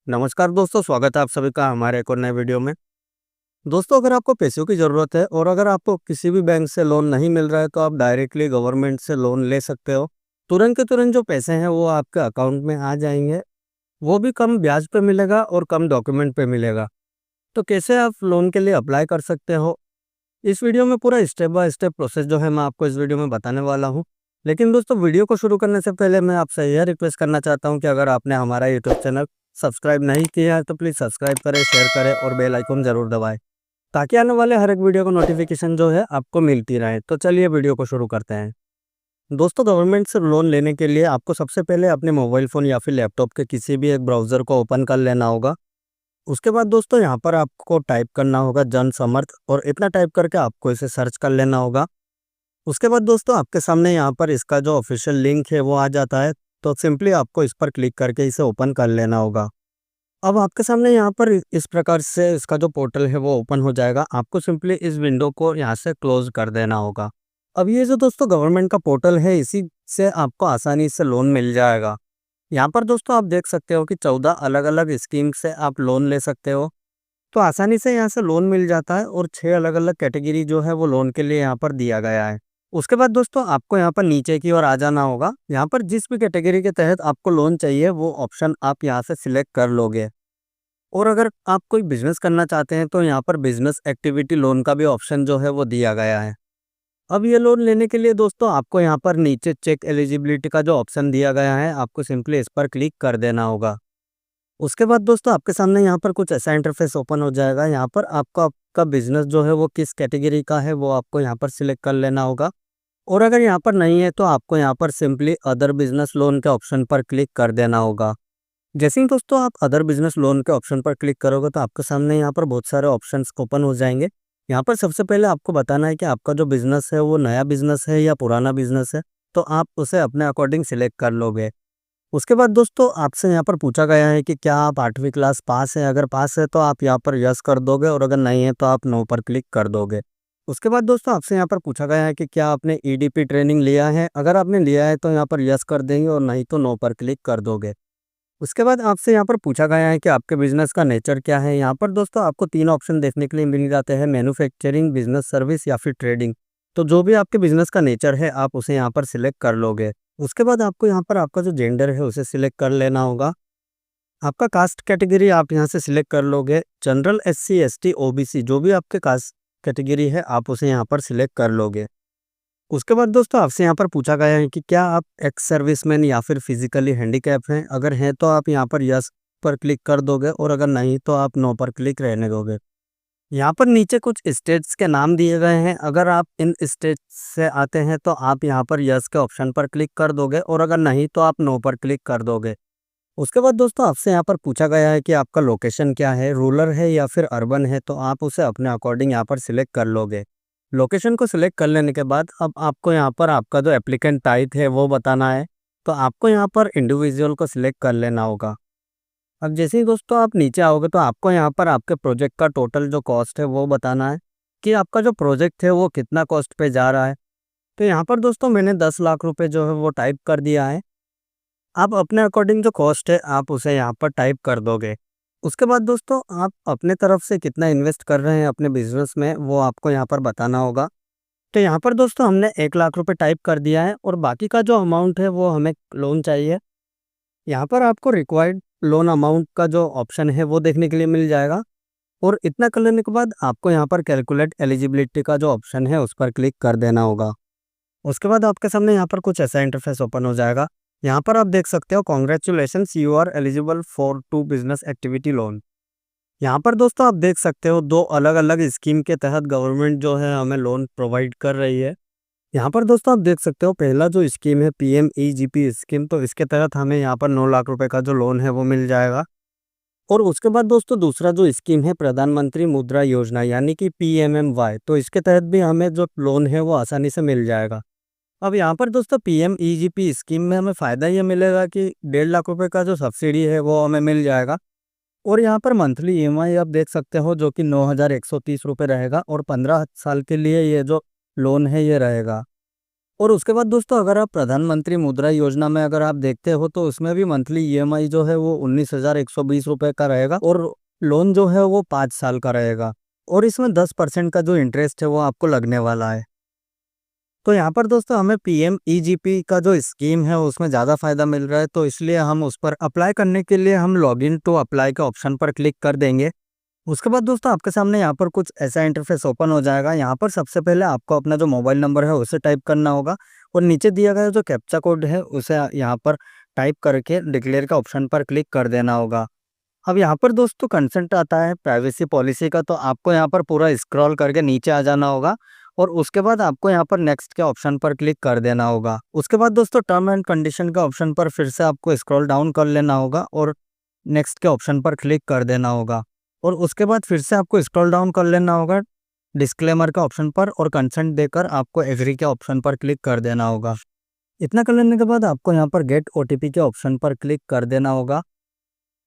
नमस्कार दोस्तों, स्वागत है आप सभी का हमारे एक और नए वीडियो में। दोस्तों, अगर आपको पैसों की ज़रूरत है और अगर आपको किसी भी बैंक से लोन नहीं मिल रहा है तो आप डायरेक्टली गवर्नमेंट से लोन ले सकते हो। तुरंत के तुरंत जो पैसे हैं वो आपके अकाउंट में आ जाएंगे। वो भी कम ब्याज पे मिलेगा और कम डॉक्यूमेंट पे मिलेगा। तो कैसे आप लोन के लिए अप्लाई कर सकते हो, इस वीडियो में पूरा स्टेप बाय स्टेप प्रोसेस जो है मैं आपको इस वीडियो में बताने वाला हूँ। लेकिन दोस्तों, वीडियो को शुरू करने से पहले मैं आपसे यह रिक्वेस्ट करना चाहता हूँ कि अगर आपने हमारा यूट्यूब चैनल सब्सक्राइब नहीं किया है तो प्लीज़ सब्सक्राइब करें, शेयर करें और बेल आइकन ज़रूर दबाएं, ताकि आने वाले हर एक वीडियो को नोटिफिकेशन जो है आपको मिलती रहे। तो चलिए वीडियो को शुरू करते हैं। दोस्तों, गवर्नमेंट से लोन लेने के लिए आपको सबसे पहले अपने मोबाइल फ़ोन या फिर लैपटॉप के किसी भी एक ब्राउज़र को ओपन कर लेना होगा। उसके बाद दोस्तों, यहाँ पर आपको टाइप करना होगा जन समर्थ, और इतना टाइप करके आपको इसे सर्च कर लेना होगा। उसके बाद दोस्तों, आपके सामने यहाँ पर इसका जो ऑफिशियल लिंक है वो आ जाता है। तो सिंपली आपको इस पर क्लिक करके इसे ओपन कर लेना होगा। अब आपके सामने यहाँ पर इस प्रकार से इसका जो पोर्टल है वो ओपन हो जाएगा। आपको सिंपली इस विंडो को यहाँ से क्लोज कर देना होगा। अब ये जो दोस्तों गवर्नमेंट का पोर्टल है, इसी से आपको आसानी से लोन मिल जाएगा। यहाँ पर दोस्तों आप देख सकते हो कि 14 अलग-अलग स्कीम से आप लोन ले सकते हो। तो आसानी से यहाँ से लोन मिल जाता है और 6 अलग-अलग कैटेगरी जो है वो लोन के लिए यहाँ पर दिया गया है। उसके बाद दोस्तों, आपको यहाँ पर नीचे की ओर आ जाना होगा। यहाँ पर जिस भी कैटेगरी के तहत आपको लोन चाहिए वो ऑप्शन आप यहाँ से सिलेक्ट कर लोगे। और अगर आप कोई बिज़नेस करना चाहते हैं तो यहाँ पर बिज़नेस एक्टिविटी लोन का भी ऑप्शन जो है वो दिया गया है। अब ये लोन लेने के लिए दोस्तों आपको यहाँ पर नीचे चेक एलिजिबिलिटी का जो ऑप्शन दिया गया है, आपको सिंपली इस पर क्लिक कर देना होगा। उसके बाद दोस्तों आपके सामने यहाँ पर कुछ ऐसा इंटरफेस ओपन हो जाएगा। यहाँ पर आपको आपका बिज़नेस जो है वो किस कैटेगरी का है वो आपको यहाँ पर सिलेक्ट कर लेना होगा। और अगर यहाँ पर नहीं है तो आपको यहाँ पर सिंपली अदर बिज़नेस लोन के ऑप्शन पर क्लिक कर देना होगा। जैसे ही दोस्तों आप अदर बिज़नेस लोन के ऑप्शन पर क्लिक करोगे तो आपके सामने यहाँ पर बहुत सारे ऑप्शंस ओपन हो जाएंगे। यहाँ पर सबसे पहले आपको बताना है कि आपका जो बिज़नेस है वो नया बिज़नेस है या पुराना बिज़नेस है। तो आप उसे अपने अकॉर्डिंग सिलेक्ट कर लोगे। उसके बाद दोस्तों आपसे यहाँ पर पूछा गया है कि क्या आप 8वीं क्लास पास हैं। अगर पास है तो आप यहाँ पर यस कर दोगे और अगर नहीं है तो आप नो पर क्लिक कर दोगे। उसके बाद दोस्तों आपसे यहाँ पर पूछा गया है कि क्या आपने ईडीपी ट्रेनिंग लिया है। अगर आपने लिया है तो यहाँ पर यस कर देंगे और नहीं तो नो पर क्लिक कर दोगे। उसके बाद आपसे यहाँ पर पूछा गया है कि आपके बिज़नेस का नेचर क्या है। यहाँ पर दोस्तों आपको 3 ऑप्शन देखने के लिए मिल जाते हैं, मैन्युफैक्चरिंग, बिज़नेस सर्विस या फिर ट्रेडिंग। तो जो भी आपके बिज़नेस का नेचर है आप उसे यहाँ पर सिलेक्ट कर लोगे। उसके बाद आपको यहाँ पर आपका जो जेंडर है उसे सिलेक्ट कर लेना होगा। आपका कास्ट कैटेगरी आप यहाँ से सिलेक्ट कर लोगे। जनरल, एससी, एसटी, ओबीसी जो भी आपके कास्ट कैटेगरी है आप उसे यहाँ पर सिलेक्ट कर लोगे। उसके बाद दोस्तों आपसे यहाँ पर पूछा गया है कि क्या आप एक्स सर्विसमैन या फिर फिजिकली हैंडीकैप हैं। अगर हैं तो आप यहाँ पर यस पर क्लिक कर दोगे और अगर नहीं तो आप नो पर क्लिक रहने दोगे। यहाँ पर नीचे कुछ स्टेट्स के नाम दिए गए हैं। अगर आप इन स्टेट से आते हैं तो आप यहाँ पर यस के ऑप्शन पर क्लिक कर दोगे और अगर नहीं तो आप नो पर क्लिक कर दोगे। उसके बाद दोस्तों आपसे यहाँ पर पूछा गया है कि आपका लोकेशन क्या है, रूरल है या फिर अर्बन है। तो आप उसे अपने अकॉर्डिंग यहाँ पर सिलेक्ट कर लोगे। लोकेशन को सिलेक्ट कर लेने के बाद अब आपको यहाँ पर आपका जो एप्लीकेंट टाइप है वो बताना है। तो आपको यहाँ पर इंडिविजुअल को सिलेक्ट कर लेना होगा। अब जैसे ही दोस्तों आप नीचे आओगे तो आपको यहाँ पर आपके प्रोजेक्ट का टोटल जो कॉस्ट है वो बताना है कि आपका जो प्रोजेक्ट है वो कितना कॉस्ट पे जा रहा है। तो यहाँ पर दोस्तों मैंने 10 लाख रुपए जो है वो टाइप कर दिया है। आप अपने अकॉर्डिंग जो कॉस्ट है आप उसे यहाँ पर टाइप कर दोगे। उसके बाद दोस्तों आप अपने तरफ से कितना इन्वेस्ट कर रहे हैं अपने बिजनेस में वो आपको यहाँ पर बताना होगा। तो यहाँ पर दोस्तों हमने 1 लाख रुपए टाइप कर दिया है और बाकी का जो अमाउंट है वो हमें लोन चाहिए। यहाँ पर आपको रिक्वायर्ड लोन अमाउंट का जो ऑप्शन है वो देखने के लिए मिल जाएगा। और इतना कर लेने के बाद आपको यहाँ पर कैलकुलेट एलिजिबिलिटी का जो ऑप्शन है उस पर क्लिक कर देना होगा। उसके बाद आपके सामने यहाँ पर कुछ ऐसा इंटरफेस ओपन हो जाएगा। यहाँ पर आप देख सकते हो, congratulations you are eligible for to business activity loan. यहाँ पर दोस्तों आप देख सकते हो 2 अलग अलग स्कीम के तहत गवर्नमेंट जो है हमें लोन प्रोवाइड कर रही है। यहाँ पर दोस्तों आप देख सकते हो, पहला जो स्कीम है पीएमईजीपी स्कीम, तो इसके तहत हमें यहाँ पर 9 लाख रुपए का जो लोन है वो मिल जाएगा। और उसके बाद दोस्तों दूसरा जो स्कीम है प्रधानमंत्री मुद्रा योजना यानी कि पीएमएमवाई, तो इसके तहत भी हमें जो लोन है वो आसानी से मिल जाएगा। अब यहाँ पर दोस्तों पीएमईजीपी स्कीम में हमें फ़ायदा ये मिलेगा कि 1.5 लाख रुपए का जो सब्सिडी है वो हमें मिल जाएगा। और यहाँ पर मंथली ईएमआई आप देख सकते हो जो कि 9,130 रुपये रहेगा और 15 साल के लिए ये जो लोन है ये रहेगा। और उसके बाद दोस्तों अगर आप प्रधानमंत्री मुद्रा योजना में अगर आप देखते हो तो उसमें भी मंथली ईएमआई जो है वो 19,120 रुपये का रहेगा और लोन जो है वो 5 साल का रहेगा और इसमें 10% का जो इंटरेस्ट है वो आपको लगने वाला है। तो यहाँ पर दोस्तों हमें पीएमईजीपी का जो स्कीम है उसमें ज़्यादा फायदा मिल रहा है, तो इसलिए हम उस पर अप्लाई करने के लिए हम लॉगिन टू अप्लाई के ऑप्शन पर क्लिक कर देंगे। उसके बाद दोस्तों आपके सामने यहाँ पर कुछ ऐसा इंटरफेस ओपन हो जाएगा। यहाँ पर सबसे पहले आपको अपना जो मोबाइल नंबर है उसे टाइप करना होगा और नीचे दिया गया जो कैप्चा कोड है उसे यहाँ पर टाइप करके डिक्लेयर का ऑप्शन पर क्लिक कर देना होगा। अब यहाँ पर दोस्तों कंसेंट आता है प्राइवेसी पॉलिसी का, तो आपको यहाँ पर पूरा स्क्रॉल करके नीचे आ जाना होगा और उसके बाद आपको यहाँ पर नेक्स्ट के ऑप्शन पर क्लिक कर देना होगा। उसके बाद दोस्तों टर्म एंड कंडीशन के ऑप्शन पर फिर से आपको स्क्रॉल डाउन कर लेना होगा और नेक्स्ट के ऑप्शन पर क्लिक कर देना होगा और उसके बाद फिर से आपको स्क्रॉल डाउन कर लेना होगा डिस्क्लेमर के ऑप्शन पर और कंसेंट देकर आपको एग्री के ऑप्शन पर क्लिक कर देना होगा। इतना कर लेने के बाद आपको यहाँ पर गेट ओटीपी के ऑप्शन पर क्लिक कर देना होगा।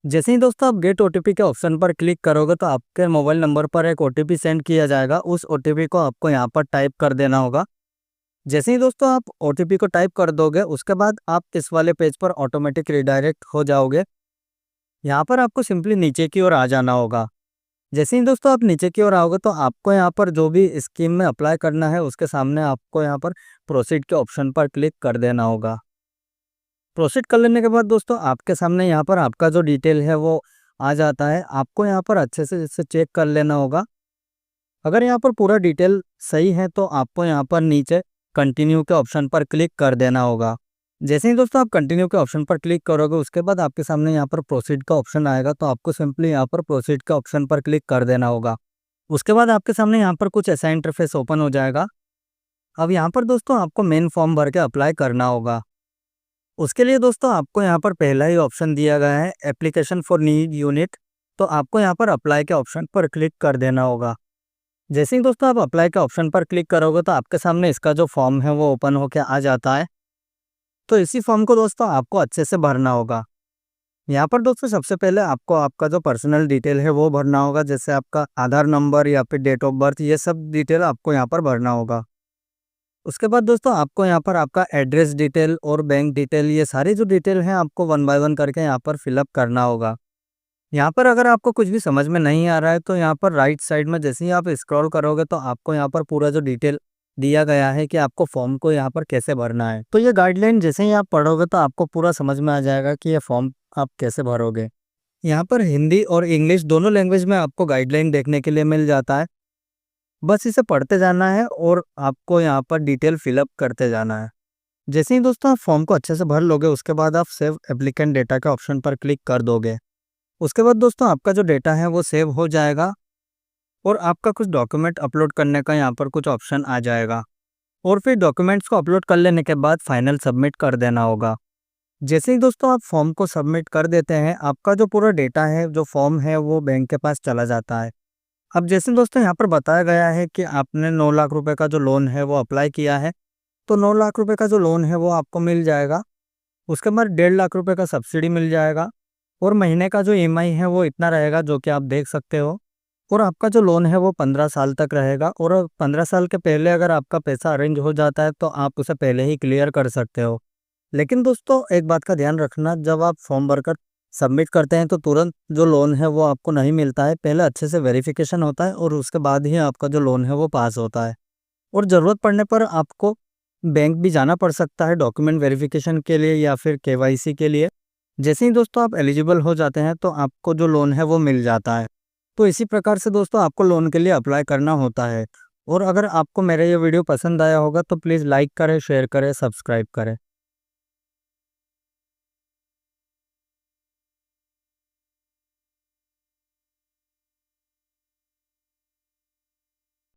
जैसे ही दोस्तों आप गेट ओटीपी के ऑप्शन पर क्लिक करोगे तो आपके मोबाइल नंबर पर एक ओटीपी सेंड किया जाएगा। उस ओटीपी को आपको यहाँ पर टाइप कर देना होगा। जैसे ही दोस्तों आप ओटीपी को टाइप कर दोगे उसके बाद आप इस वाले पेज पर ऑटोमेटिक रिडायरेक्ट हो जाओगे। यहाँ पर आपको सिंपली नीचे की ओर आ जाना होगा। जैसे ही दोस्तों आप नीचे की ओर आओगे तो आपको यहाँ पर जो भी स्कीम में अप्लाई करना है उसके सामने आपको यहाँ पर प्रोसीड के ऑप्शन पर क्लिक कर देना होगा। प्रोसीड कर लेने के बाद दोस्तों आपके सामने यहाँ पर आपका जो डिटेल है वो आ जाता है। आपको यहाँ पर अच्छे से इसे चेक कर लेना होगा। अगर यहाँ पर पूरा डिटेल सही है तो आपको यहाँ पर नीचे कंटिन्यू के ऑप्शन पर क्लिक कर देना होगा। जैसे ही दोस्तों आप कंटिन्यू के ऑप्शन पर क्लिक करोगे उसके बाद आपके सामने यहाँ पर प्रोसीड का ऑप्शन आएगा, तो आपको सिंपली यहाँ पर प्रोसीड के ऑप्शन पर क्लिक कर देना होगा। उसके बाद आपके सामने यहाँ पर कुछ ऐसा इंटरफेस ओपन हो जाएगा। अब यहाँ पर दोस्तों आपको मेन फॉर्म भर के अप्लाई करना होगा। उसके लिए दोस्तों आपको यहाँ पर पहला ही ऑप्शन दिया गया है एप्लीकेशन फॉर नीड यूनिट, तो आपको यहाँ पर अप्लाई के ऑप्शन पर क्लिक कर देना होगा। जैसे ही दोस्तों आप अप्लाई के ऑप्शन पर क्लिक करोगे तो आपके सामने इसका जो फॉर्म है वो ओपन होकर आ जाता है। तो इसी फॉर्म को दोस्तों आपको अच्छे से भरना होगा। यहाँ पर दोस्तों सबसे पहले आपको आपका जो पर्सनल डिटेल है वो भरना होगा, जैसे आपका आधार नंबर या फिर डेट ऑफ बर्थ, ये सब डिटेल आपको यहाँ पर भरना होगा। उसके बाद दोस्तों आपको यहाँ पर आपका एड्रेस डिटेल और बैंक डिटेल, ये सारी जो डिटेल हैं आपको 1 बाय 1 करके यहाँ पर फिलअप करना होगा। यहाँ पर अगर आपको कुछ भी समझ में नहीं आ रहा है तो यहाँ पर राइट साइड में जैसे ही आप स्क्रॉल करोगे तो आपको यहाँ पर पूरा जो डिटेल दिया गया है कि आपको फॉर्म को यहाँ पर कैसे भरना है। तो ये गाइडलाइन जैसे ही आप पढ़ोगे तो आपको पूरा समझ में आ जाएगा कि ये फॉर्म आप कैसे भरोगे। यहाँ पर हिंदी और इंग्लिश दोनों लैंग्वेज में आपको गाइडलाइन देखने के लिए मिल जाता है। बस इसे पढ़ते जाना है और आपको यहाँ पर डिटेल फिलअप करते जाना है। जैसे ही दोस्तों आप फॉर्म को अच्छे से भर लोगे उसके बाद आप सेव एप्लीकेंट डेटा के ऑप्शन पर क्लिक कर दोगे। उसके बाद दोस्तों आपका जो डेटा है वो सेव हो जाएगा और आपका कुछ डॉक्यूमेंट अपलोड करने का यहाँ पर कुछ ऑप्शन आ जाएगा और फिर डॉक्यूमेंट्स को अपलोड कर लेने के बाद फाइनल सबमिट कर देना होगा। जैसे ही दोस्तों आप फॉर्म को सबमिट कर देते हैं आपका जो पूरा डेटा है, जो फॉर्म है, वो बैंक के पास चला जाता है। अब जैसे दोस्तों यहाँ पर बताया गया है कि आपने 9 लाख रुपए का जो लोन है वो अप्लाई किया है, तो 9 लाख रुपए का जो लोन है वो आपको मिल जाएगा। उसके बाद 1.5 लाख रुपए का सब्सिडी मिल जाएगा और महीने का जो ईएमआई है वो इतना रहेगा जो कि आप देख सकते हो। और आपका जो लोन है वो 15 साल तक रहेगा और 15 साल के पहले अगर आपका पैसा अरेंज हो जाता है तो आप उसे पहले ही क्लियर कर सकते हो। लेकिन दोस्तों एक बात का ध्यान रखना, जब आप फॉर्म भरकर सबमिट करते हैं तो तुरंत जो लोन है वो आपको नहीं मिलता है। पहले अच्छे से वेरिफिकेशन होता है और उसके बाद ही आपका जो लोन है वो पास होता है। और ज़रूरत पड़ने पर आपको बैंक भी जाना पड़ सकता है डॉक्यूमेंट वेरिफिकेशन के लिए या फिर केवाईसी के लिए। जैसे ही दोस्तों आप एलिजिबल हो जाते हैं तो आपको जो लोन है वो मिल जाता है। तो इसी प्रकार से दोस्तों आपको लोन के लिए अप्लाई करना होता है। और अगर आपको मेरा ये वीडियो पसंद आया होगा तो प्लीज़ लाइक करें, शेयर करें, सब्सक्राइब करें।